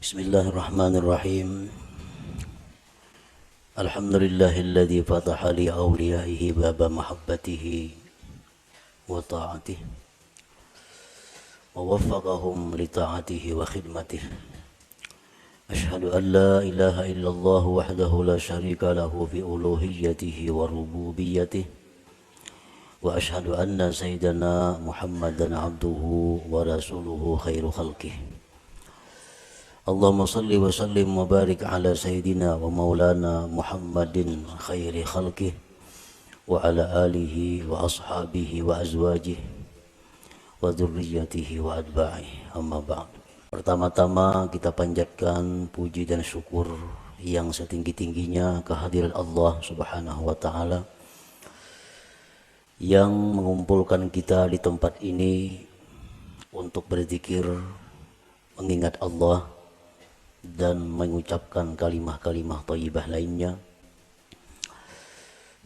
Bismillahirrahmanirrahim. Alhamdulillahilladzi fataha li awliyaihi baba mahabbatihi wa ta'atihi wa waffaqahum li ta'atihi wa khidmatihi. Ashhadu an la ilaha illallah wahdahu la syarika lahu fi uluhiyyatihi wa rububiyyatihi wa ashhadu anna sayyidana Muhammadan abduhu wa rasuluhu khairu khalqihi. Allahumma salli wa sallim wa barik ala sayyidina wa maulana Muhammadin khairi khalqih wa ala alihi wa ashabihi wa azwajihi wa dhurriyyatihi wa adba'ihi, amma ba'd. Pertama-tama kita panjatkan puji dan syukur yang setinggi-tingginya kehadiran Allah subhanahu wa ta'ala yang mengumpulkan kita di tempat ini untuk berzikir, mengingat Allah dan mengucapkan kalimah-kalimah thayyibah lainnya.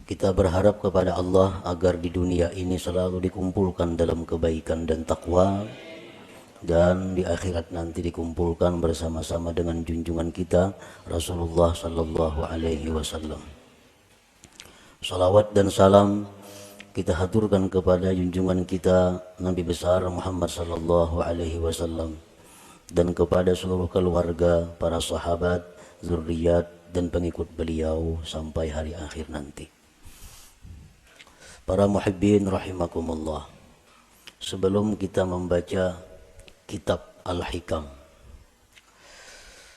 Kita berharap kepada Allah agar di dunia ini selalu dikumpulkan dalam kebaikan dan takwa, dan di akhirat nanti dikumpulkan bersama-sama dengan junjungan kita Rasulullah sallallahu alaihi wasallam. Salawat dan salam kita haturkan kepada junjungan kita Nabi besar Muhammad sallallahu alaihi wasallam dan kepada seluruh keluarga, para sahabat, zuriat dan pengikut beliau sampai hari akhir nanti. Para muhibbin rahimakumullah, sebelum kita membaca kitab Al-Hikam,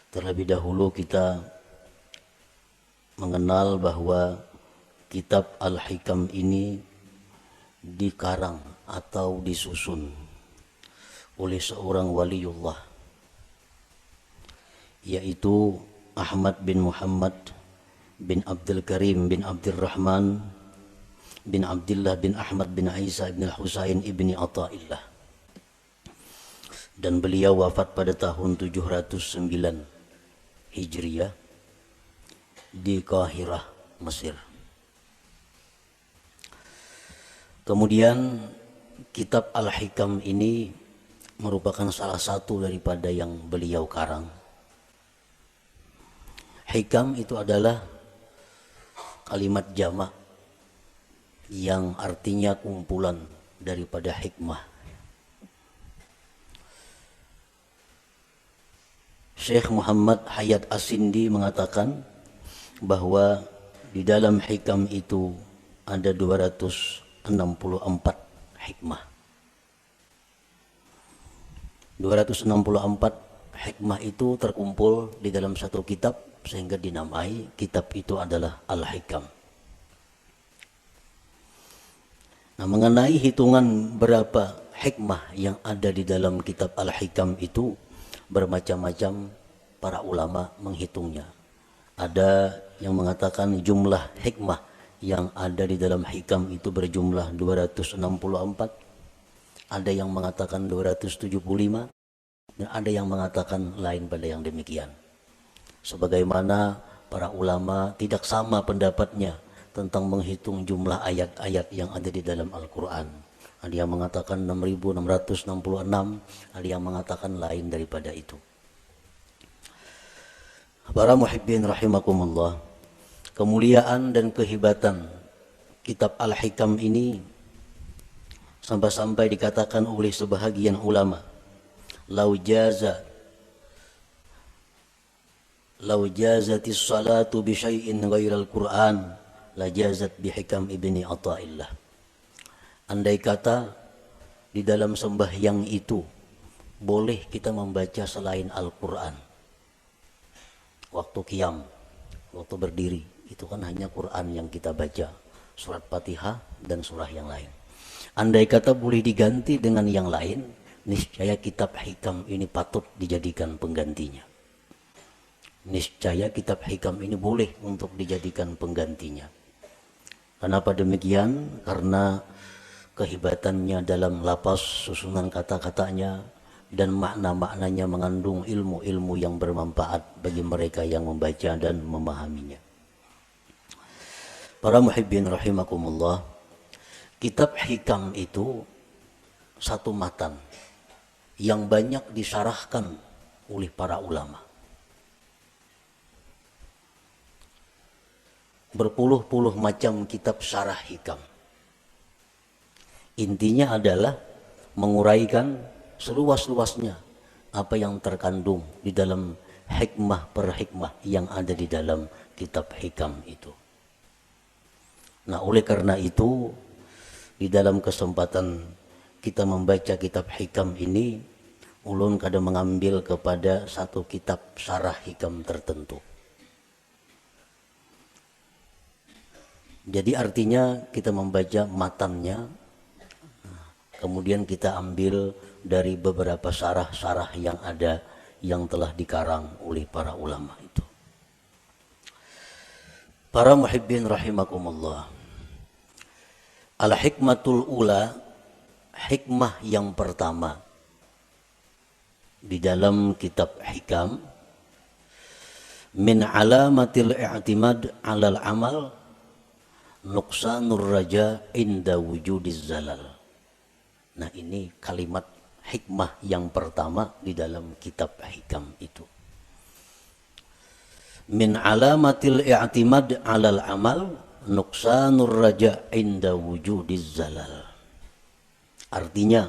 terlebih dahulu kita mengenal bahwa kitab Al-Hikam ini dikarang atau disusun oleh seorang waliullah, yaitu Ahmad bin Muhammad bin Abdul Karim bin Abdurrahman bin Abdullah bin Ahmad bin Isa bin Husain ibni Athaillah, dan beliau wafat pada tahun 709 Hijriah di Qahirah, Mesir. Kemudian kitab Al-Hikam ini merupakan salah satu daripada yang beliau karang. Hikam itu adalah kalimat jamak yang artinya kumpulan daripada hikmah. Syekh Muhammad Hayat As-Sindi mengatakan bahwa di dalam hikam itu ada 264 hikmah. 264 hikmah itu terkumpul di dalam satu kitab, sehingga dinamai kitab itu adalah Al-Hikam. Nah, mengenai hitungan berapa hikmah yang ada di dalam kitab Al-Hikam itu bermacam-macam para ulama menghitungnya. Ada yang mengatakan jumlah hikmah yang ada di dalam hikam itu berjumlah 264, ada yang mengatakan 275, dan ada yang mengatakan lain pada yang demikian. Sebagaimana para ulama tidak sama pendapatnya tentang menghitung jumlah ayat-ayat yang ada di dalam Al-Quran. Ada yang mengatakan 6.666, ada yang mengatakan lain daripada itu. Para muhibbin rahimakumullah, kemuliaan dan kehebatan kitab Al-Hikam ini sampai-sampai dikatakan oleh sebahagian ulama, lau jazatis salatu bi syai'in ghairal Qur'an la jazat bi hikam ibni Athaillah. Andai kata di dalam sembahyang itu boleh kita membaca selain Al-Qur'an, waktu qiyam, waktu berdiri, itu kan hanya Quran yang kita baca, surat Fatihah dan surah yang lain. Andai kata boleh diganti dengan yang lain, niscaya kitab Hikam ini patut dijadikan penggantinya. Niscaya kitab Hikam ini boleh untuk dijadikan penggantinya. Kenapa demikian? Karena kehebatannya dalam lapas, susunan kata-katanya, dan makna-maknanya mengandung ilmu-ilmu yang bermanfaat bagi mereka yang membaca dan memahaminya. Para muhibbin rahimakumullah, kitab Hikam itu satu matan yang banyak disyarahkan oleh para ulama. berpuluh-puluh macam kitab syarah hikam. Intinya adalah menguraikan seluas-luasnya apa yang terkandung di dalam hikmah per hikmah yang ada di dalam kitab hikam itu. Nah, oleh karena itu, di dalam kesempatan kita membaca kitab hikam ini, ulun kadang mengambil kepada satu kitab syarah hikam tertentu. Jadi artinya kita membaca matannya, kemudian kita ambil dari beberapa syarah-syarah yang ada yang telah dikarang oleh para ulama itu. Para muhibbin rahimakumullah. Al-hikmatul ula, hikmah yang pertama di dalam kitab hikam, min alamatil i'timad 'alal amal nuqsanur raja inda wujudiz zalal. Nah, ini kalimat hikmah yang pertama di dalam kitab hikam itu. Min alamatil i'timad 'alal amal nuqsanur raja inda wujudiz zalal. Artinya,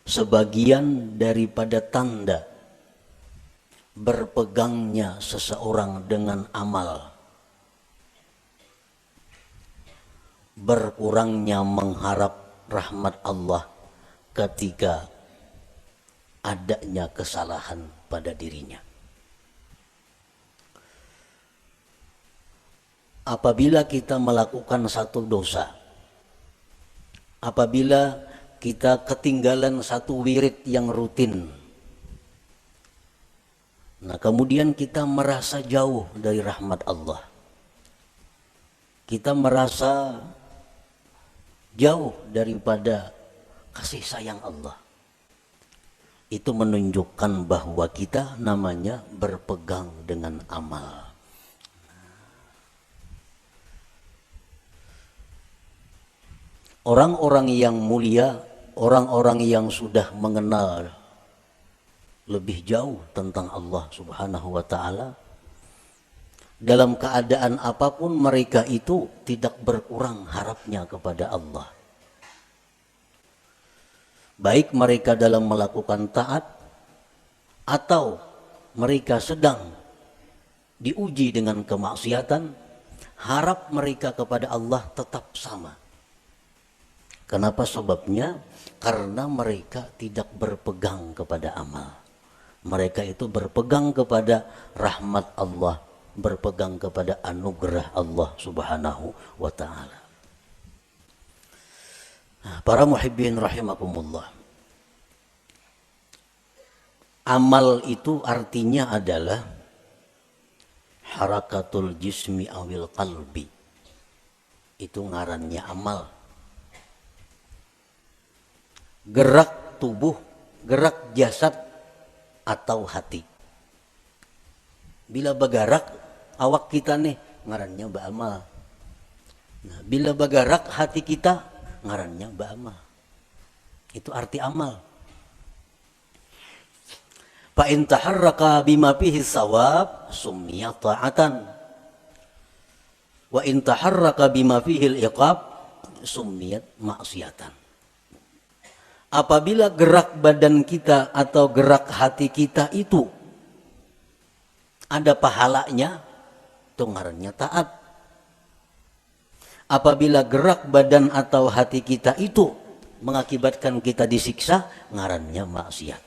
sebagian daripada tanda berpegangnya seseorang dengan amal, berkurangnya mengharap rahmat Allah ketika adanya kesalahan pada dirinya. Apabila kita melakukan satu dosa, apabila kita ketinggalan satu wirid yang rutin, nah kemudian kita merasa jauh dari rahmat Allah, kita merasa jauh daripada kasih sayang Allah, itu menunjukkan bahwa kita namanya berpegang dengan amal. Orang-orang yang mulia, orang-orang yang sudah mengenal lebih jauh tentang Allah Subhanahu wa ta'ala, dalam keadaan apapun mereka itu tidak berkurang harapnya kepada Allah. Baik mereka dalam melakukan taat atau mereka sedang diuji dengan kemaksiatan, harap mereka kepada Allah tetap sama. Kenapa sebabnya? Karena mereka tidak berpegang kepada amal. Mereka itu berpegang kepada rahmat Allah, berpegang kepada anugerah Allah Subhanahu wa ta'ala. Nah, para muhibbin rahimakumullah. Amal itu artinya adalah harakatul jismi awil qalbi. Itu ngarannya amal. Gerak tubuh, gerak jasad atau hati. Bila bergerak awak kita nih, ngarannya ba'amal. Nah, bila bergerak hati kita, ngarannya ba'amal. Itu arti amal. Fa in taharraka bima fihi sawab summiya ta'atan. Wa in taharraka bima fihi al-iqab summiyat ma'siyatan. Apabila gerak badan kita atau gerak hati kita itu ada pahalanya, itu ngarannya taat. Apabila gerak badan atau hati kita itu mengakibatkan kita disiksa, ngarannya maksiat.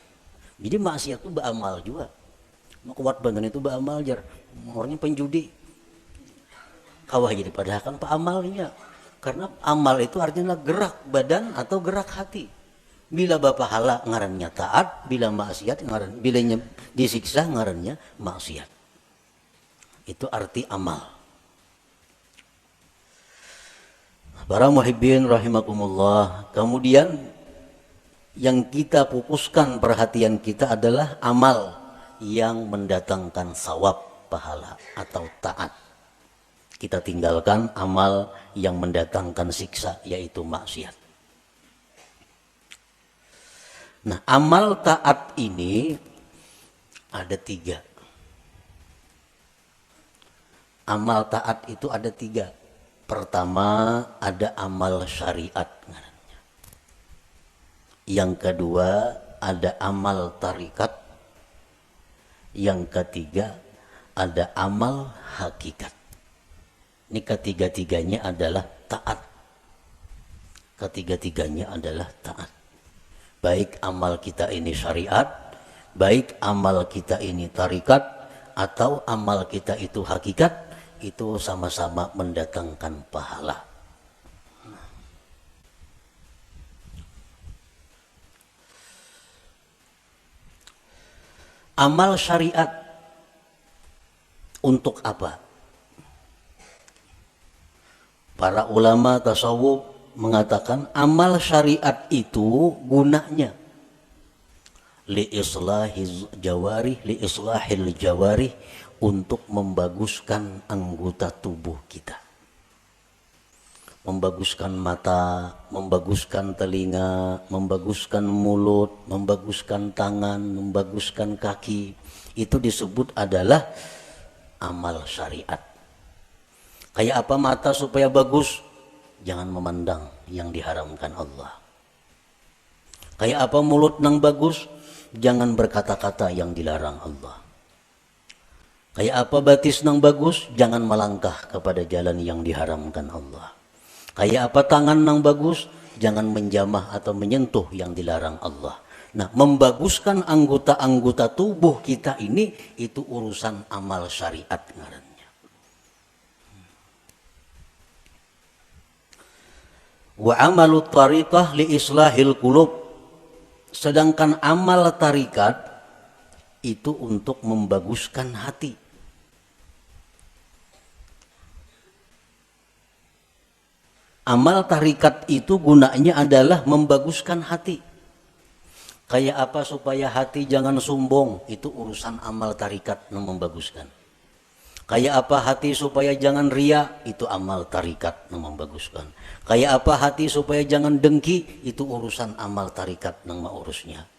Jadi maksiat itu beramal juga. Kuat badan itu beramal jar. Orangnya penjudi. Kawah jadi padahal kan pak amalnya. Karena amal itu artinya gerak badan atau gerak hati. Bila bapahala ngarannya taat, bila maksiat ngaran, bila disiksa ngarannya maksiat. Itu arti amal. Para muhibbin rahimakumullah. Kemudian yang kita fokuskan perhatian kita adalah amal yang mendatangkan sawab, pahala atau taat. Kita tinggalkan amal yang mendatangkan siksa, yaitu maksiat. Nah, amal taat ini ada 3. Amal taat itu ada 3. Pertama ada amal syariat. Yang kedua ada amal tarikat. Yang ketiga ada amal hakikat. Ini ketiga-tiganya adalah taat. Ketiga-tiganya adalah taat. Baik amal kita ini syariat, baik amal kita ini tarikat, atau amal kita itu hakikat, itu sama-sama mendatangkan pahala. Amal syariat untuk apa? Para ulama tasawuf mengatakan amal syariat itu gunanya li islahil jawarih, untuk membaguskan anggota tubuh kita. Membaguskan mata, membaguskan telinga, membaguskan mulut, membaguskan tangan, membaguskan kaki. Itu disebut adalah amal syariat. Kayak apa mata supaya bagus? Jangan memandang yang diharamkan Allah. Kayak apa mulut yang bagus? Jangan berkata-kata yang dilarang Allah. Kayak apa batis yang bagus? Jangan melangkah kepada jalan yang diharamkan Allah. Kayak apa tangan yang bagus? Jangan menjamah atau menyentuh yang dilarang Allah. Nah, membaguskan anggota-anggota tubuh kita ini, itu urusan amal syariat ngarannya. Wa amalu tariqah li islahil qulub. Sedangkan amal tarikat itu untuk membaguskan hati. Amal tarikat itu gunanya adalah membaguskan hati. Kayak apa supaya hati jangan sombong, itu urusan amal tarikat yang membaguskan. Kayak apa hati supaya jangan ria, itu amal tarikat yang membaguskan. Kayak apa hati supaya jangan dengki, itu urusan amal tarikat yang mengurusnya.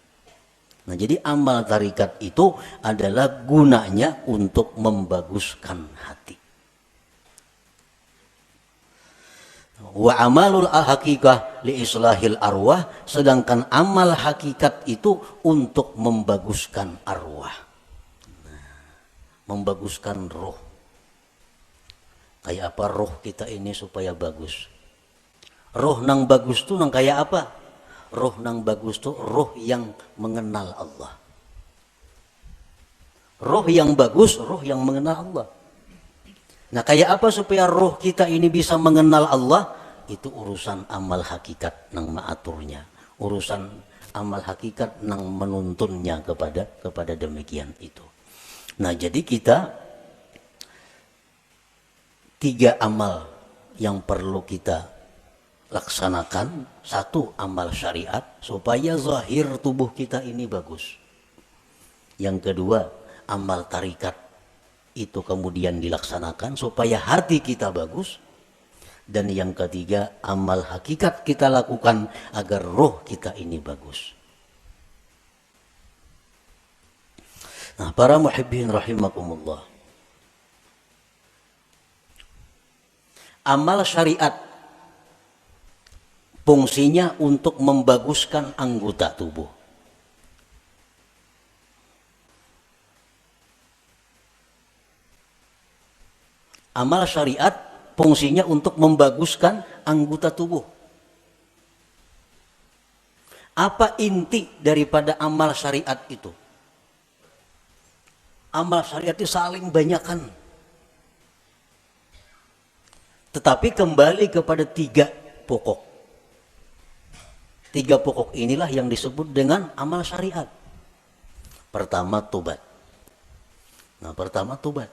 Nah, jadi amal tarikat itu adalah gunanya untuk membaguskan hati. Wa amalul hakikah li islahil arwah, sedangkan amal hakikat itu untuk membaguskan arwah. Membaguskan roh. Kayak apa roh kita ini supaya bagus? Roh nang bagus tuh nang kayak apa? Roh nang bagus tuh roh yang mengenal Allah. Roh yang bagus, roh yang mengenal Allah. Nah, kayak apa supaya roh kita ini bisa mengenal Allah? Itu urusan amal hakikat nang mengaturnya. Urusan amal hakikat nang menuntunnya kepada demikian itu. Nah, jadi kita 3 amal yang perlu kita laksanakan. 1, amal syariat supaya zahir tubuh kita ini bagus. Yang kedua, amal tarikat itu kemudian dilaksanakan supaya hati kita bagus. Dan yang ketiga, amal hakikat kita lakukan agar roh kita ini bagus. Nah, para muhibbin rahimakumullah, amal syariat fungsinya untuk membaguskan anggota tubuh. Amal syariat fungsinya untuk membaguskan anggota tubuh. Apa inti daripada amal syariat itu? Amal syariat itu saling banyakkan. Tetapi kembali kepada 3 pokok. 3 pokok inilah yang disebut dengan amal syariat. Pertama, tobat. Nah, pertama tobat.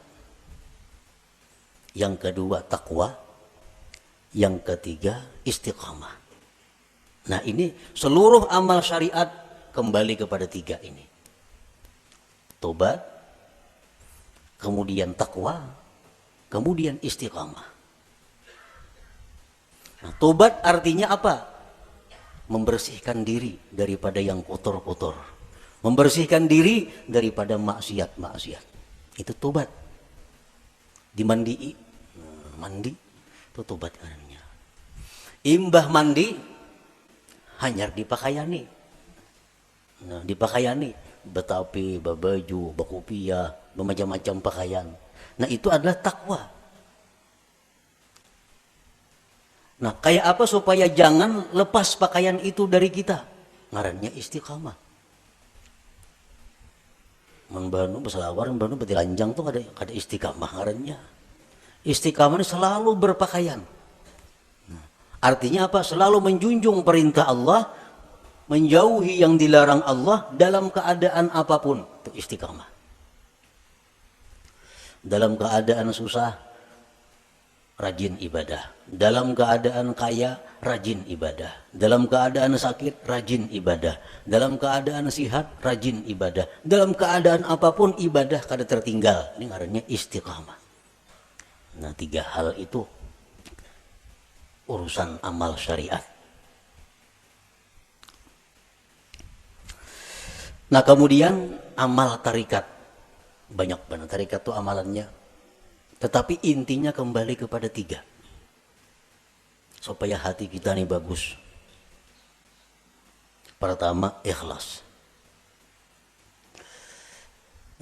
Yang kedua, takwa. Yang ketiga, istiqamah. Nah, ini seluruh amal syariat kembali kepada 3 ini. Tobat, kemudian takwa, kemudian istiqamah. Nah, tobat artinya apa? Membersihkan diri daripada yang kotor-kotor. Membersihkan diri daripada maksiat-maksiat. Itu tobat. dimandii. Mandi itu tobat ngarannya. Imbah mandi hanyar dipakaiani. Nah, dipakaiani betapi, babaju, bakupia, bermacam-macam pakaian. Nah, itu adalah takwa. Nah, kayak apa supaya jangan lepas pakaian itu dari kita? Ngarannya istiqamah. Membanu beselawar, membanu betilanjang tuh ada istiqamah ngarannya. Istiqamah ini selalu berpakaian. Nah, artinya apa? Selalu menjunjung perintah Allah, menjauhi yang dilarang Allah dalam keadaan apapun. Itu istiqamah. Dalam keadaan susah, rajin ibadah. Dalam keadaan kaya, rajin ibadah. Dalam keadaan sakit, rajin ibadah. Dalam keadaan sihat, rajin ibadah. Dalam keadaan apapun ibadah kada tertinggal. Ini ngarannya istiqamah. Nah, 3 hal itu urusan amal syariat. Nah, kemudian amal tarikat. Banyak banget tarikat itu amalannya. Tetapi intinya kembali kepada 3. Supaya hati kita nih bagus. Pertama, ikhlas.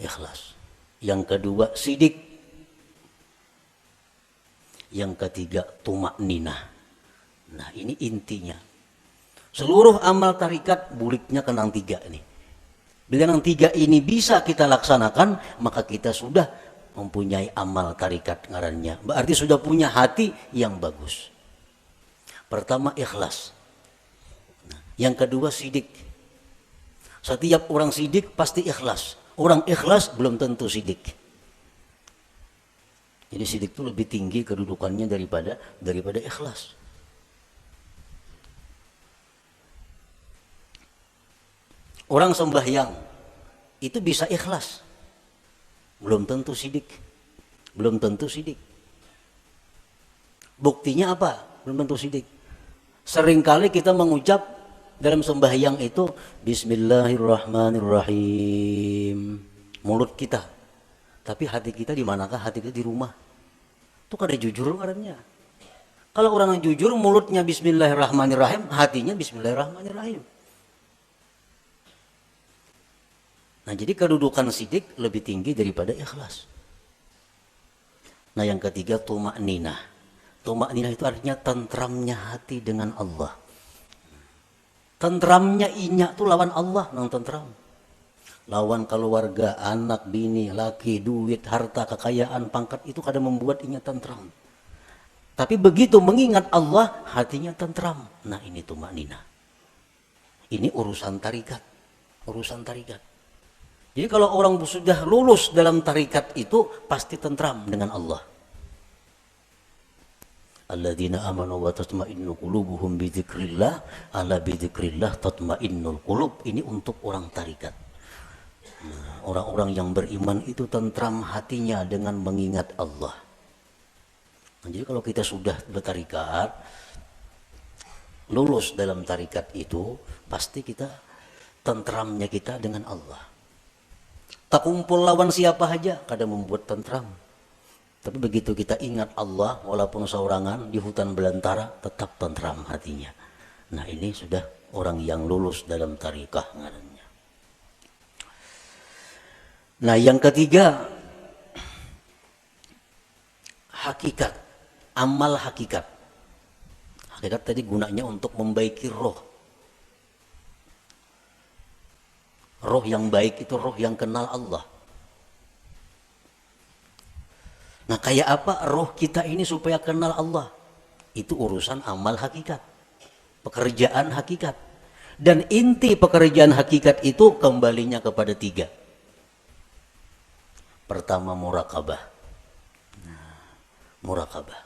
Ikhlas. Yang kedua, sidik. Yang ketiga, tumak ninah. Nah, ini intinya. Seluruh amal tarikat buliknya kenang 3 ini. Bila yang 3 ini bisa kita laksanakan, maka kita sudah mempunyai amal tarikat ngarannya. Berarti sudah punya hati yang bagus. Pertama, ikhlas. Nah, yang kedua, sidik. Setiap orang sidik pasti ikhlas. Orang ikhlas belum tentu sidik. Jadi sidik itu lebih tinggi kedudukannya daripada ikhlas. Orang sembahyang itu bisa ikhlas. Belum tentu sidik. Belum tentu sidik. Buktinya apa? Belum tentu sidik. Seringkali kita mengucap dalam sembahyang itu Bismillahirrahmanirrahim. Mulut kita. Tapi hati kita di manakah? Hati kita di rumah. Itu kada jujur orangnya. Kalau orang yang jujur mulutnya Bismillahirrahmanirrahim, hatinya Bismillahirrahmanirrahim. Nah, jadi kedudukan sidik lebih tinggi daripada ikhlas. Nah, yang ketiga, tumak ninah. Tumak ninah itu artinya tentramnya hati dengan Allah. Tentramnya inya itu lawan Allah, nang tentram. Lawan keluarga, anak, bini, laki, duit, harta, kekayaan, pangkat itu kadang membuat inya tentram. Tapi begitu mengingat Allah, hatinya tentram. Nah, ini tumak ninah. Ini urusan tarikat. Urusan tarikat. Jadi kalau orang sudah lulus dalam tarikat itu pasti tentram dengan Allah. Alladzina amanu wa tatma'innu qulubuhum bi dzikrillah, ala bi dzikrillah tatma'innul qulub. Ini untuk orang tarikat. Nah, orang-orang yang beriman itu tentram hatinya dengan mengingat Allah. Nah, jadi kalau kita sudah bertarikat, lulus dalam tarikat itu, pasti kita tentramnya kita dengan Allah. Tak kumpul lawan siapa aja, kadang membuat tentram. Tapi begitu kita ingat Allah, walaupun seorangan di hutan belantara, tetap tentram hatinya. Nah, ini sudah orang yang lulus dalam tarikah ngarannya. Nah, yang ketiga, hakikat, amal hakikat. Hakikat tadi gunanya untuk membaiki roh. Roh yang baik itu roh yang kenal Allah. Nah, kayak apa roh kita ini supaya kenal Allah? Itu urusan amal hakikat. Pekerjaan hakikat. Dan inti pekerjaan hakikat itu kembalinya kepada 3. Pertama, muraqabah. Nah, muraqabah.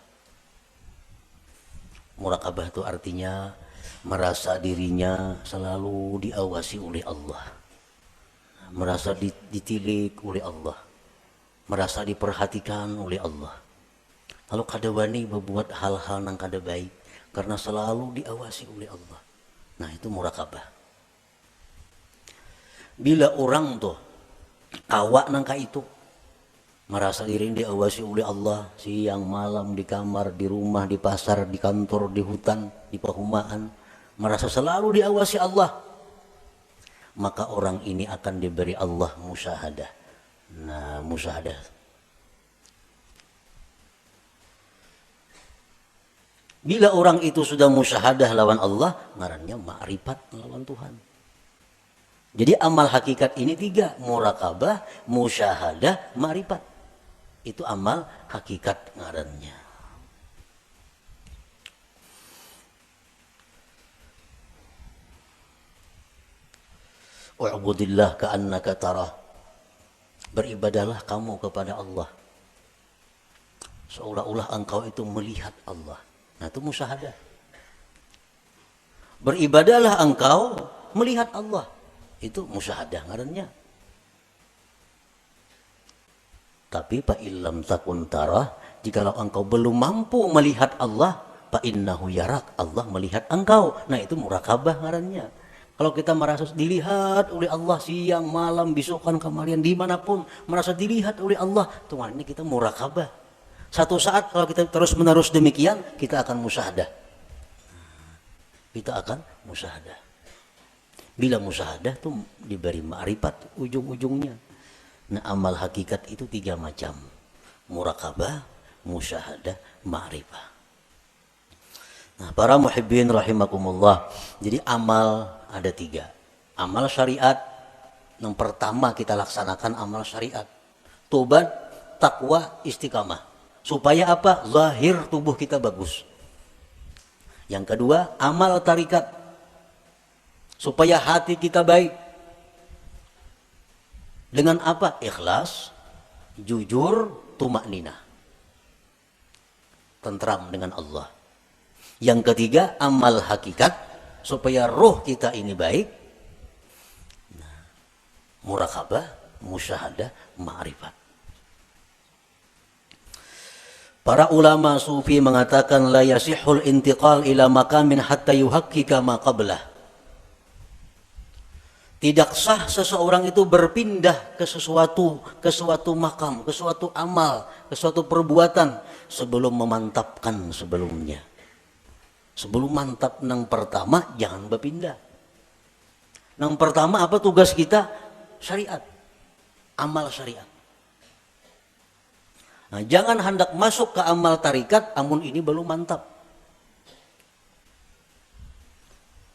Muraqabah itu artinya merasa dirinya selalu diawasi oleh Allah. Merasa ditilik oleh Allah, merasa diperhatikan oleh Allah. Lalu kada wani membuat hal-hal yang kada baik karena selalu diawasi oleh Allah. Nah, itu muraqabah. Bila orang tuh kawak nangka itu, merasa diri diawasi oleh Allah siang malam, di kamar, di rumah, di pasar, di kantor, di hutan, di perumahan, merasa selalu diawasi Allah, maka orang ini akan diberi Allah musyahadah. Nah, musyahadah, bila orang itu sudah musyahadah lawan Allah, ngarannya ma'rifat lawan Tuhan. Jadi amal hakikat ini 3, muraqabah, musyahadah, ma'rifat. Itu amal hakikat ngarannya. Wa'budillah ka'annaka tarah. Beribadahlah kamu kepada Allah seolah-olah engkau itu melihat Allah. Nah, itu musyahadah. Beribadahlah engkau melihat Allah. Itu musyahadah ngarannya. Tapi fa illam takun tarah, jikalau engkau belum mampu melihat Allah, fa innahu yarak, Allah melihat engkau. Nah, itu muraqabah ngarannya. Kalau kita merasa dilihat oleh Allah siang malam, besokan kemarian, dimanapun merasa dilihat oleh Allah, itu maknanya kita muraqabah. Satu saat kalau kita terus menerus demikian, kita akan musyahadah. Kita akan musyahadah. Bila musyahadah itu diberi ma'rifat ujung-ujungnya. Nah, amal hakikat itu 3 macam. Muraqabah, musyahadah, ma'rifah. Nah, para muhibbin rahimakumullah. Jadi amal ada 3. Amal syariat, yang pertama kita laksanakan amal syariat. Tobat, takwa, istiqamah. Supaya apa? Zahir tubuh kita bagus. Yang kedua, amal tarikat. Supaya hati kita baik. Dengan apa? Ikhlas, jujur, tumakninah. Tentram dengan Allah. Yang ketiga, amal hakikat. Supaya roh kita ini baik. Nah, muraqabah, musyahadah, ma'rifat. Para ulama sufi mengatakan la yasihul intiqal ila makamin hatta yuhaqqika ma qablah. Tidak sah seseorang itu berpindah ke suatu makam, ke suatu amal, ke suatu perbuatan sebelum memantapkan sebelumnya. Sebelum mantap nang pertama jangan berpindah. Nang pertama apa tugas kita? Syariat. Amal syariat. Nah, jangan hendak masuk ke amal tarikat amun ini belum mantap.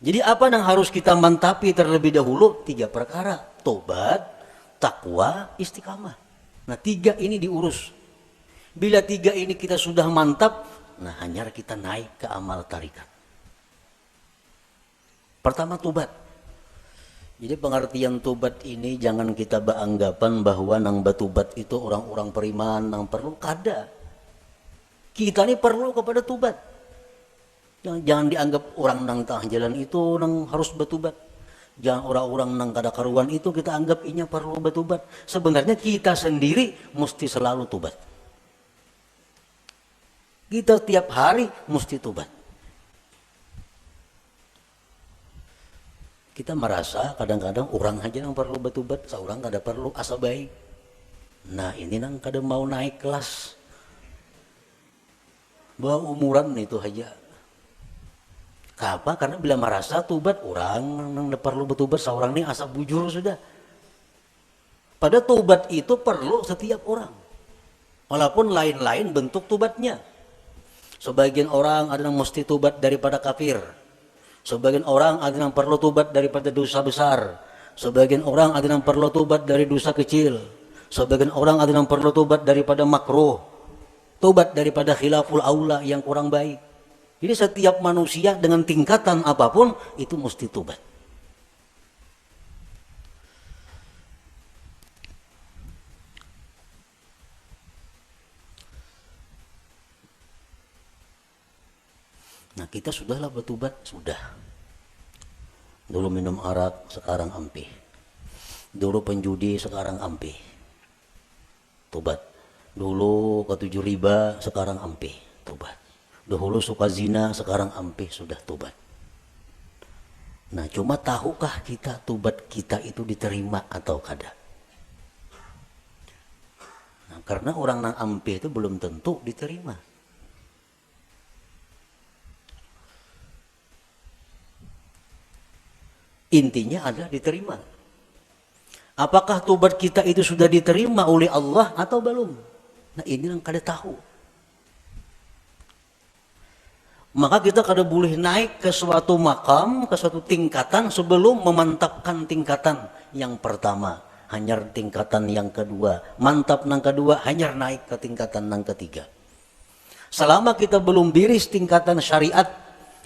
Jadi apa yang harus kita mantapi terlebih dahulu? 3 perkara. Tobat, takwa, istiqamah. Nah, 3 ini diurus. Bila 3 ini kita sudah mantap, nah hanya kita naik ke amal tarikat. Pertama, tobat. Jadi pengertian tobat ini jangan kita beranggapan bahwa nang batubat itu orang-orang periman nang perlu. Kada. Kita ini perlu kepada tobat. Jangan dianggap orang nang tengah jalan itu nang harus bertobat. Jangan orang-orang nang kada karuan itu kita anggap inya perlu bertobat. Sebenarnya kita sendiri mesti selalu tobat. Kita tiap hari mesti tobat. Kita merasa kadang-kadang orang aja yang perlu bertobat, seorang kada perlu asa baik. Nah, ini nang kada mau naik kelas. Bawa umuran itu aja. Kenapa? Karena bila merasa tobat orang yang perlu bertobat seorang ini asa bujur sudah. Pada tobat itu perlu setiap orang. Walaupun lain-lain bentuk tobatnya. Sebagian orang ada yang mesti tobat daripada kafir. Sebagian orang ada yang perlu tobat daripada dosa besar. Sebagian orang ada yang perlu tobat dari dosa kecil. Sebagian orang ada yang perlu tobat daripada makruh. Tobat daripada khilaful aula yang kurang baik. Jadi setiap manusia dengan tingkatan apapun itu mesti tobat. Nah, kita sudahlah bertobat, sudah. Dulu minum arak, sekarang ampih. Dulu penjudi, sekarang ampih. Tobat. Dulu ketujuh riba, sekarang ampih. Tobat. Dahulu suka zina, sekarang ampih, sudah tobat. Nah, cuma tahukah kita tobat kita itu diterima atau kada? Nah, Karena orang nang ampe itu belum tentu diterima. Intinya adalah diterima. Apakah tobat kita itu sudah diterima oleh Allah atau belum? Nah ini yang kada tahu. Maka kita kada boleh naik ke suatu makam, ke suatu tingkatan sebelum memantapkan tingkatan yang pertama. Hanyar tingkatan yang kedua. Mantap nang kedua, hanyar naik ke tingkatan nang ketiga. Selama kita belum biris tingkatan syariat,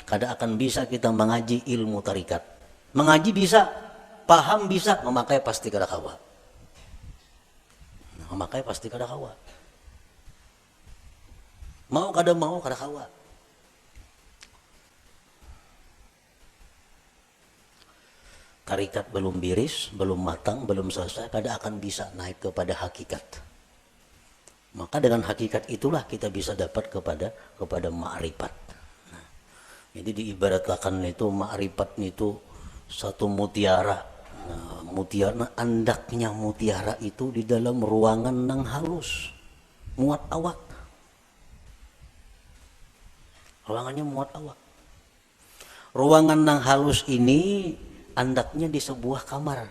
kada akan bisa kita mengaji ilmu tarikat. Mengaji bisa, paham bisa, memakai pasti kada kawa. Memakai pasti kada kawa. Mau kada kawa. Tarikat belum biris, belum matang, belum selesai, kada akan bisa naik kepada hakikat. Maka dengan hakikat itulah kita bisa dapat kepada ma'rifat. Nah, jadi diibaratkan itu ma'rifat itu satu mutiara. Nah, mutiara, andaknya mutiara itu di dalam ruangan nang halus, muat awak. Ruangannya muat awak. Ruangan nang halus ini andaknya di sebuah kamar.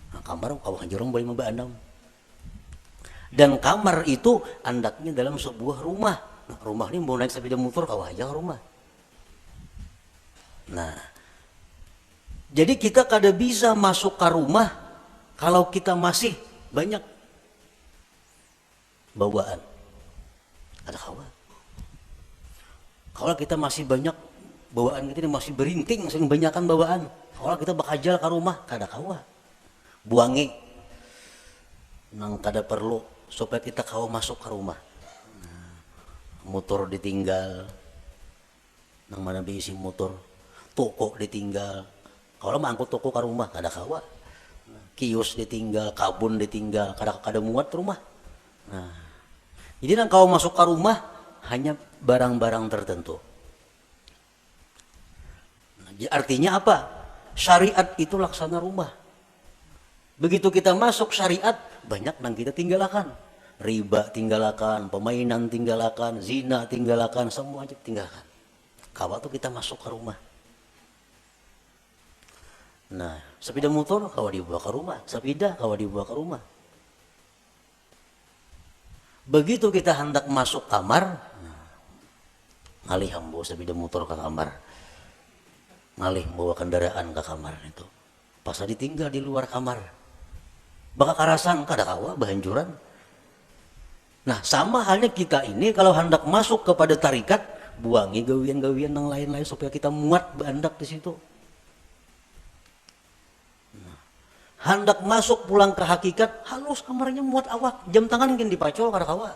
Nah, kamar kawah jorong boleh membaandam. Dan kamar itu andaknya dalam sebuah rumah. Nah, rumah ini mau naik sepeda motor kawah aja rumah. Nah, jadi kita kada bisa masuk ke rumah kalau kita masih banyak bawaan. Ada kawa. Kalau kita masih banyak bawaan kita masih berinting, sering banyakan bawaan. Kalau kita bakajal ke rumah, kada kawa. Buangi. Nang kada perlu supaya kita kawa masuk ke rumah. Nah, motor ditinggal. Nang mana diisi motor. Toko ditinggal. Kalau mangkut toko ke rumah, kada kawa. Kios ditinggal, kabun ditinggal, kada muat rumah. Nah, jadi nang kawa masuk ke rumah hanya barang-barang tertentu. Nah, artinya apa? Syariat itu laksana rumah. Begitu kita masuk syariat, banyak yang kita tinggalkan. Riba tinggalkan, pemainan tinggalkan, zina tinggalkan, semua aja tinggalkan. Kawa tuh kita masuk ke rumah. Nah, sepeda motor kawa dibawa ke rumah, sepeda kawa dibawa ke rumah. Begitu kita hendak masuk kamar, ngalih hambo sepeda motor ke kamar. Ngalih bawa kendaraan ke kamar itu. Pas ditinggal di luar kamar. Baka karasan kada kawa bahanjuran. Nah, sama halnya kita ini kalau hendak masuk kepada tarikat, buangi gawian-gawian yang lain-lain supaya kita muat bandak di situ. Nah, hendak masuk pulang ke hakikat, halus kamarnya muat awak. Jam tangan mungkin dipacol kada kawa.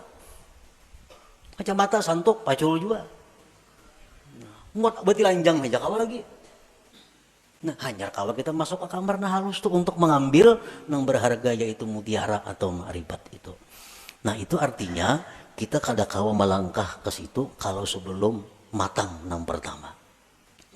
Kacamata santuk pacol juga. Nah, muat berarti lanjang meja kawa lagi. Nah, hanya kalau kita masuk ke kamar nah halus tuh untuk mengambil yang berharga yaitu mutiara atau ma'rifat itu. Nah, itu artinya kita kada kawa melangkah ke situ kalau sebelum matang yang pertama.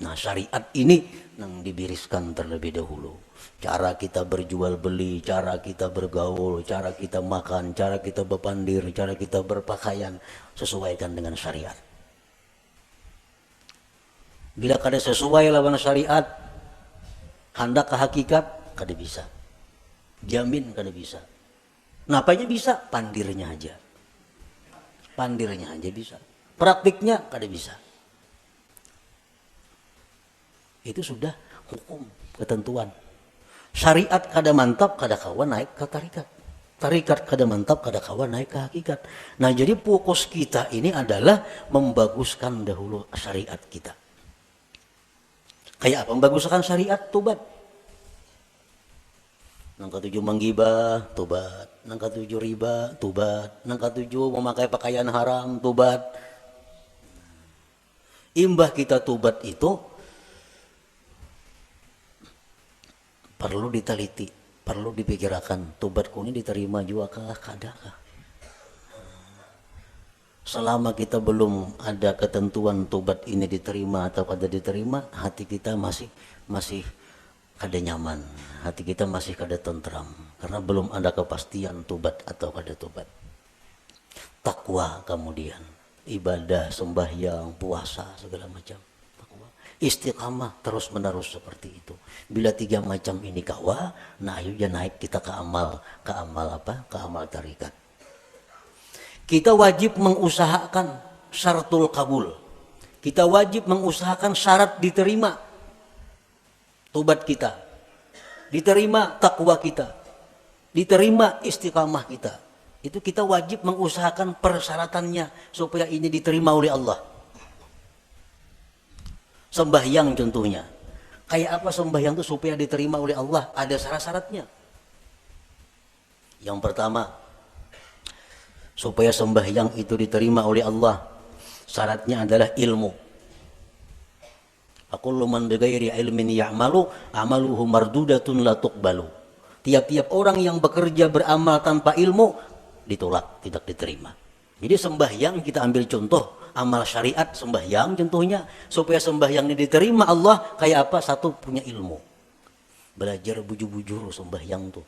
Nah, syariat ini yang dibiriskan terlebih dahulu. Cara kita berjual beli, cara kita bergaul, cara kita makan, cara kita berpandir, cara kita berpakaian sesuaikan dengan syariat. Bila kada sesuai lawan syariat, hendak ke hakikat, kada bisa. Jamin kada bisa. Napanya bisa? Pandirnya aja. Pandirnya aja bisa. Praktiknya kada bisa. Itu sudah hukum, ketentuan. Syariat kada mantap, kada kawa naik ke tarikat. Tarikat kada mantap, kada kawa naik ke hakikat. Nah, jadi fokus kita ini adalah membaguskan dahulu syariat kita. Kayak apa membaguskan syariat? Tobat. Nang ketujuh menggibah, tobat. Nang ketujuh riba, tobat. Nang ketujuh memakai pakaian haram, tobat. Imbah kita tobat itu perlu diteliti, perlu dipikirkan. Tobatku ini diterima juga kah, kadakah? Selama kita belum ada ketentuan tobat ini diterima atau kada diterima, hati kita masih kada nyaman, hati kita masih kada tentram karena belum ada kepastian tobat atau kada tobat. takwa, kemudian ibadah, sembahyang, puasa, segala macam. Takwa. Istiqamah terus menerus seperti itu. Bila 3 macam ini kawa, nah ayo ya naik kita ke amal apa? Ke amal tarikat. Kita wajib mengusahakan syaratul kabul. Kita wajib mengusahakan syarat diterima tobat kita, diterima takwa kita, diterima istiqamah kita. Itu kita wajib mengusahakan persyaratannya supaya ini diterima oleh Allah. Sembahyang contohnya. Kayak apa sembahyang itu supaya diterima oleh Allah? Ada syarat-syaratnya. Yang pertama, supaya sembahyang itu diterima oleh Allah, syaratnya adalah ilmu. Aqullu man bighairi ilmin ya'malu amaluhu mardudatun la tuqbalu. Tiap-tiap orang yang bekerja beramal tanpa ilmu ditolak, tidak diterima. Jadi sembahyang kita ambil contoh amal syariat sembahyang contohnya, supaya sembahyang ini diterima Allah kayak apa? Satu, punya ilmu. Belajar bujur-bujur sembahyang tuh.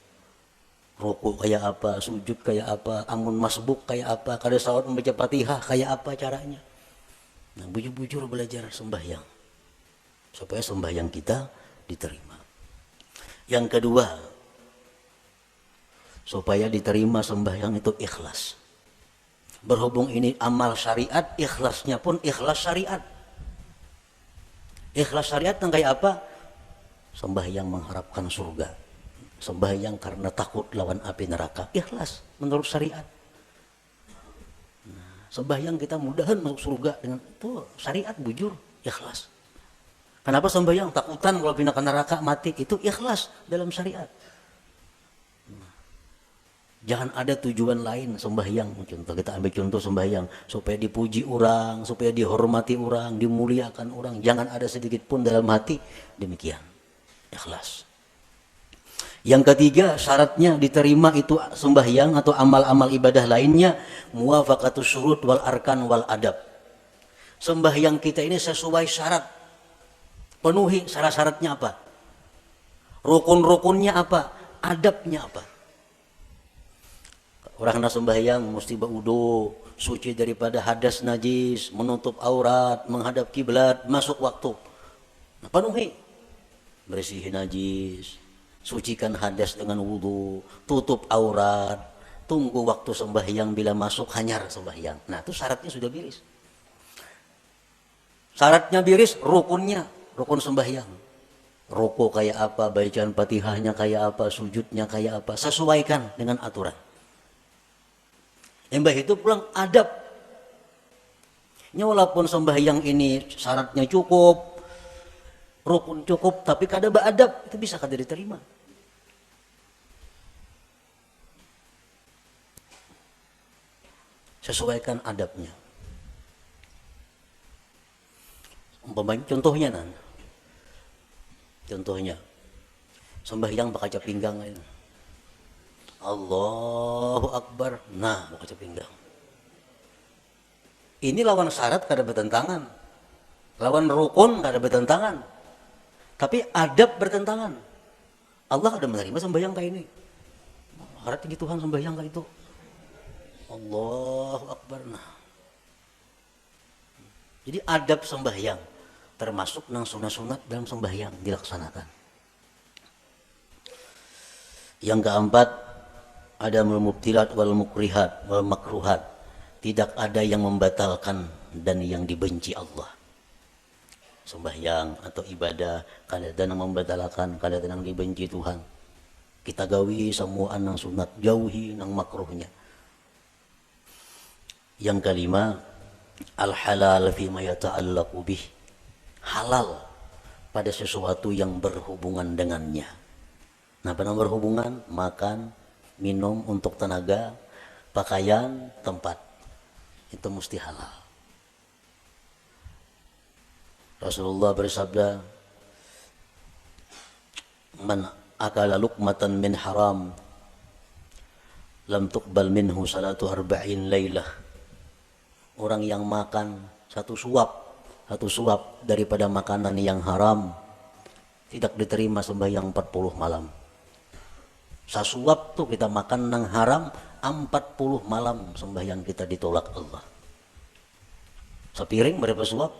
Rukuk kayak apa, sujud kayak apa, amun masbuk kayak apa, kada salat membaca Fatihah kayak apa caranya. Nah, bujur-bujur belajar sembahyang supaya sembahyang kita diterima. Yang kedua, supaya diterima sembahyang itu ikhlas. Berhubung ini amal syariat, ikhlasnya pun ikhlas syariat. Ikhlas syariat yang kayak apa? Sembahyang mengharapkan surga, sembahyang karena takut lawan api neraka, ikhlas menurut syariat. Nah, sembahyang kita mudahan masuk surga dengan itu syariat bujur, ikhlas. Kenapa sembahyang? Takutan kalau pindah ke neraka mati, itu ikhlas dalam syariat. Jangan ada tujuan lain sembahyang. Contoh kita ambil contoh sembahyang supaya dipuji orang, supaya dihormati orang, dimuliakan orang. Jangan ada sedikit pun dalam hati demikian. Ikhlas. Yang ketiga, syaratnya diterima itu sembahyang atau amal-amal ibadah lainnya, muwafaqatus syurut wal arkan wal adab. Sembahyang kita ini sesuai syarat. Penuhi syarat-syaratnya apa? Rukun-rukunnya apa? Adabnya apa? Orang nak sembahyang mesti berwudu, suci daripada hadas najis, menutup aurat, menghadap kiblat, masuk waktu. Nah, penuhi. Bersihin najis, sucikan hadas dengan wudu, tutup aurat, tunggu waktu sembahyang, bila masuk hanyar sembahyang. Nah, itu syaratnya sudah biris. Syaratnya biris, rukunnya, rukun sembahyang. Ruku kayak apa, bacaan Fatihahnya kayak apa, sujudnya kayak apa, sesuaikan dengan aturan. Yang itu pulang adab. Walaupun sembahyang ini syaratnya cukup, rukun cukup, tapi kada beradab, itu bisa kada diterima. Sesuaikan adabnya. Umpamanya contohnya contohnya sembahyang berkaca pinggang itu. Allahu Akbar. Nah, berkaca pinggang. Ini lawan syarat kada bertentangan. Lawan rukun kada bertentangan. Tapi adab bertentangan. Allah ada menerima sembahyang kayak ini. Harap tinggi Tuhan sembahyang kayak itu. Allahu Akbar. Nah. Jadi adab sembahyang termasuk nang sunat-sunat dalam sembahyang dilaksanakan. Yang keempat, ada mubtilat wal mukrihat wal makruhat. Tidak ada yang membatalkan dan yang dibenci Allah. Sembahyang atau ibadah kadang-kadang membatalkan, kadang-kadang dibenci Tuhan. Kita gawi semua nang sunat, jauhi nang makruhnya. Yang kelima, al halal fima yata'allaqu bih. Halal pada sesuatu yang berhubungan dengannya. Nah, pada berhubungan, makan, minum untuk tenaga, pakaian, tempat, itu mesti halal. Rasulullah bersabda, man akala luqmatan min haram lam tuqbal minhu salatu arba'in laylah. Orang yang makan satu suap daripada makanan yang haram, tidak diterima sembahyang 40 malam. Sasuap tuh kita makan nang haram 40 malam sembahyang kita ditolak Allah. Sepiring berapa suap?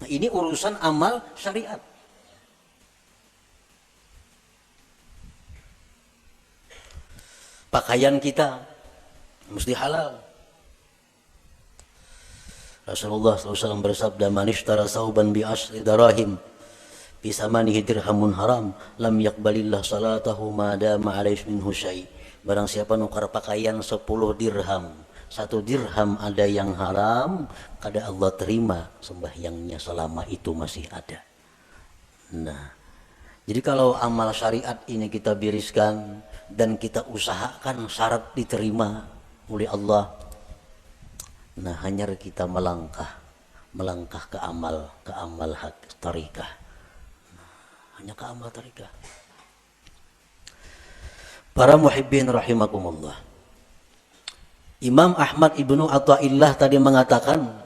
Nah, ini urusan amal syariat. Pakaian kita mesti halal. Rasulullah SAW bersabda, "Man ishtara sauban bi asri darahim bi samanihi dirhamun haram, lam yaqbalillah salatahu ma dama alaihi minhu syai." Barang siapa nukar pakaian 10 dirham, 1 dirham ada yang haram, kada Allah terima sembahyangnya selama itu masih ada. Nah, jadi kalau amal syariat ini kita biriskan dan kita usahakan syarat diterima oleh Allah, nah hanya kita melangkah ke amal tarikah. Hanya ke amal tarikah. Para muhibbin rahimakumullah. Imam Ahmad ibnu Athaillah tadi mengatakan,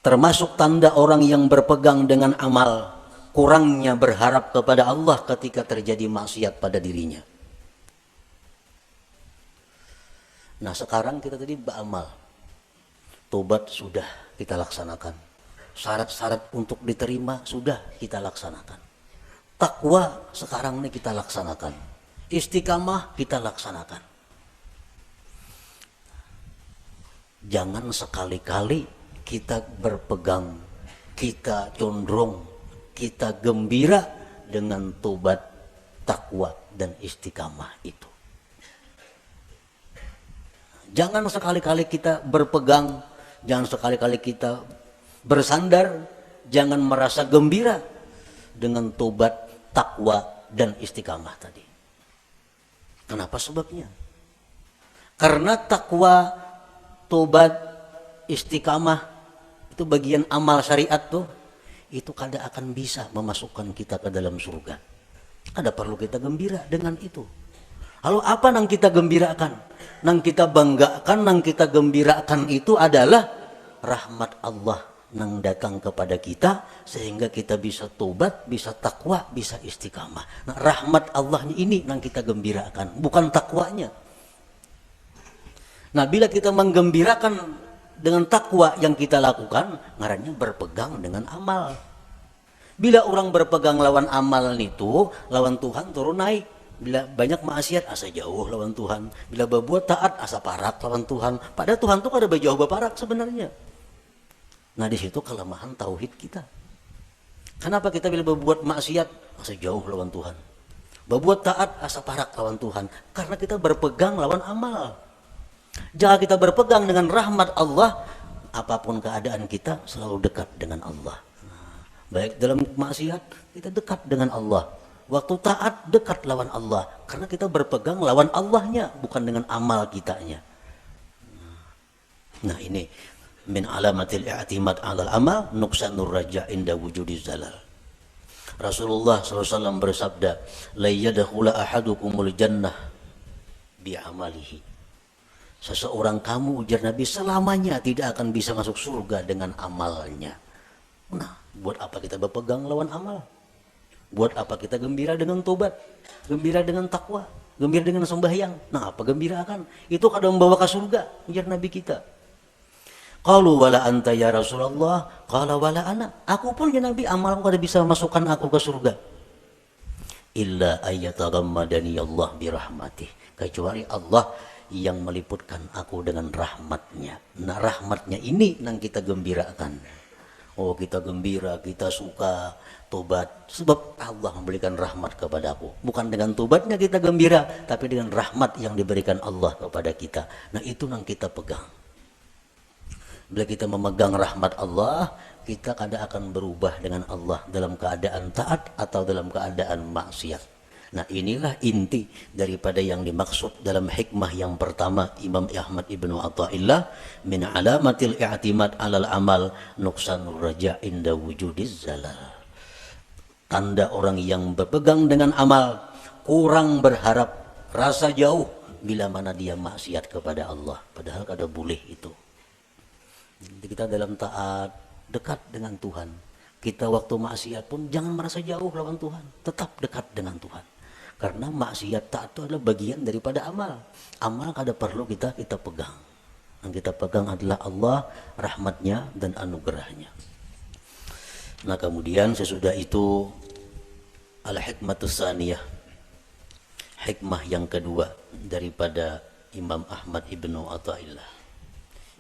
termasuk tanda orang yang berpegang dengan amal, kurangnya berharap kepada Allah ketika terjadi maksiat pada dirinya. Nah sekarang kita tadi beramal, tobat sudah kita laksanakan, syarat-syarat untuk diterima sudah kita laksanakan, takwa sekarang ini kita laksanakan, istiqamah kita laksanakan. Jangan sekali-kali kita berpegang, kita condong, kita gembira dengan tobat, takwa dan istiqamah itu. Jangan sekali-kali kita berpegang, jangan sekali-kali kita bersandar, jangan merasa gembira dengan tobat, takwa dan istiqamah tadi. Kenapa sebabnya? Karena takwa, tobat, istiqamah itu bagian amal syariat tuh, itu kada akan bisa memasukkan kita ke dalam surga. Kada perlu kita gembira dengan itu. Lalu apa yang kita gembirakan? Yang kita banggakan, yang kita gembirakan itu adalah rahmat Allah yang datang kepada kita sehingga kita bisa tobat, bisa takwa, bisa istiqamah. Nah, rahmat Allahnya ini yang kita gembirakan, bukan takwanya. Nah, bila kita menggembirakan dengan takwa yang kita lakukan, ngarannya berpegang dengan amal. Bila orang berpegang lawan amal itu, lawan Tuhan turun naik. Bila banyak maksiat, asa jauh lawan Tuhan. Bila berbuat taat, asa parak lawan Tuhan. Padahal Tuhan tuh kada berjauh berparak sebenarnya. Nah di situ kelemahan tauhid kita. Kenapa kita bila berbuat maksiat, asa jauh lawan Tuhan. Berbuat taat, asa parak lawan Tuhan. Karena kita berpegang lawan amal. Jika kita berpegang dengan rahmat Allah, apapun keadaan kita selalu dekat dengan Allah. Baik dalam maksiat, kita dekat dengan Allah. Waktu taat dekat lawan Allah, karena kita berpegang lawan Allahnya, bukan dengan amal kitanya. Nah ini min alamatil i'timad 'alal amal nuqsanur raja' inda wujudiz zalal. Rasulullah SAW bersabda, la yadkhulu ahadukumul jannah bi amalihi. Seseorang kamu, ujar Nabi, selamanya tidak akan bisa masuk surga dengan amalnya. Nah, buat apa kita berpegang lawan amal? Buat apa kita gembira dengan tobat, gembira dengan takwa, gembira dengan sembahyang? Nah, apa gembira akan? Itu kadang membawa ke surga, ujar Nabi kita. Qalu wala anta ya Rasulullah, qala wala ana. Aku pun ya Nabi, amalku kada bisa masukkan aku ke surga. Illa ayyatagammadani Allah birahmatih. Kecuali Allah yang meliputkan aku dengan rahmatnya. Nah, rahmatnya ini yang kita gembirakan. Oh, kita gembira, kita suka tobat sebab Allah memberikan rahmat kepada aku. Bukan dengan tobatnya kita gembira, tapi dengan rahmat yang diberikan Allah kepada kita. Nah, itu yang kita pegang. Bila kita memegang rahmat Allah, kita kada akan berubah dengan Allah dalam keadaan taat atau dalam keadaan maksiat. Nah, inilah inti daripada yang dimaksud dalam hikmah yang pertama Imam Ahmad ibnu Athaillah, min alamatil i'timad 'alal amal nuqsanur raja' inda wujudiz zalal. Tanda orang yang berpegang dengan amal, kurang berharap, rasa jauh bila mana dia maksiat kepada Allah, padahal kada boleh itu. Jadi kita dalam taat dekat dengan Tuhan, Kita waktu maksiat pun jangan merasa jauh lawan Tuhan, tetap dekat dengan Tuhan. Karena maksiat taat itu adalah bagian daripada amal. Amal kada perlu kita pegang. Yang kita pegang adalah Allah, rahmatnya dan anugerahnya. Nah kemudian sesudah itu al-hikmatus saniyah, hikmah yang kedua daripada Imam Ahmad ibnu Athaillah,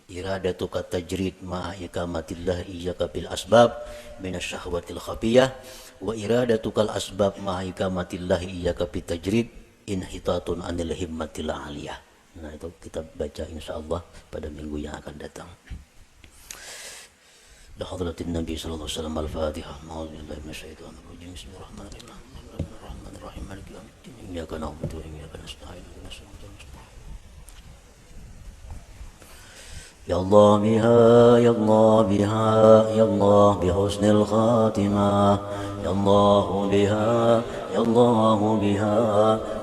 iradatuka tajrid ma'a ikamatillah iyyaka bil asbab minasyahwatil khafiyah wa iradatukal asbab ma'a ikamatillah iyyaka bit tajrid inhitatun anil himmatil aliyah. Nah itu kita baca insyaallah pada minggu yang akan datang. Hadratin Nabi sallallahu alaihi wasallam al-Fatihah. A'udzubillahi minasyaitonir rajim. Bismillahirrahmanirrahim. Bismillahirrahmanirrahim. Maliki yaumiddin. Iyyaka na'budu wa iyyaka nasta'in. Ya Allah biha, ya Allah biha, ya Allah bihusnil khatimah. Ya Allah biha, ya Allah biha,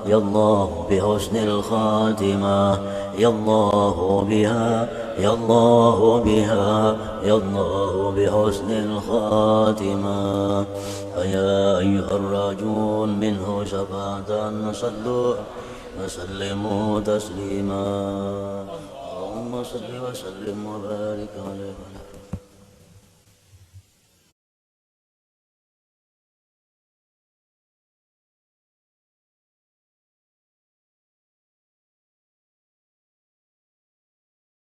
ya Allah bihusnil khatimah. Ya Allah biha, ya Allah biha, ya Allah bihusnil khatimah. Ya ayyuhar rajul minhu syafa'atan sallu wa sallimu taslima. اللهم صل وسلم وبارك عليه.